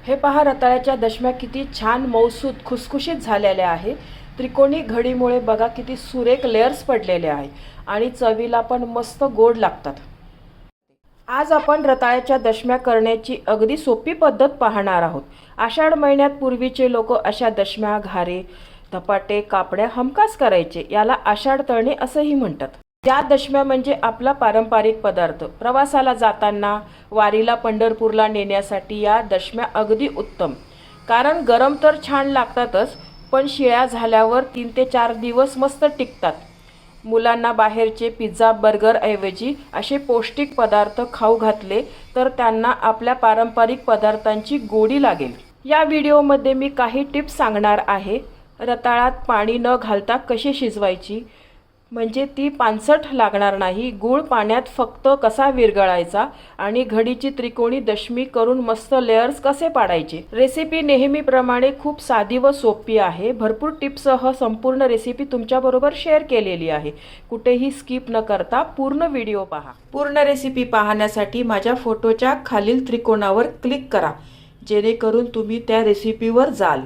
हे पहा, रताळ्याच्या दशम्या किती छान मऊसूत खुसखुशीत झालेल्या आहे। त्रिकोणी घडीमुळे बघा किती सुरेख लेयर्स पडलेले आहे आणि चवीला पण मस्त गोड लागतात। आज आपण रताळ्याच्या दशम्या करण्याची अगदी सोपी पद्धत पाहणार आहोत। आषाढ महिन्यात पूर्वीचे लोक अशा दशम्या, घारे, धपाटे, कापड्या हमखास करायचे। याला आषाढ तळणी असेही म्हणतात। या दशम्या म्हणजे आपला पारंपरिक पदार्थ। प्रवासाला जाताना, वारीला, पंढरपूरला नेण्यासाठी या दशम्या अगदी उत्तम। कारण गरम तर छान लागतातच, पण शिळ्या झाल्यावर 3 ते 4 दिवस मस्त टिकतात। मुलांना बाहेरचे पिझ्झा, बर्गर ऐवजी असे पौष्टिक पदार्थ खाऊ घातले तर त्यांना आपल्या पारंपरिक पदार्थांची गोडी लागेल। या व्हिडिओमध्ये मी काही टिप्स सांगणार आहे। रताळ्यात पाणी न घालता कशी शिजवायची म्हणजे ती पानसट लागणार नाही। गूळ पाण्यात फक्त कसा विरघळायचा आणि घडीची त्रिकोणी दशमी करून मस्त लेयर्स कसे पाडायचे। रेसिपी नेहमीप्रमाणे खूप साधी व सोपी आहे। भरपूर टिप्ससह संपूर्ण रेसिपी तुमच्याबरोबर शेअर केलेली आहे। कुठेही स्किप न करता पूर्ण व्हिडिओ पहा। पूर्ण रेसिपी पाहण्यासाठी माझ्या फोटोच्या खालील त्रिकोणावर क्लिक करा, जेणेकरून तुम्ही त्या रेसिपीवर जाल।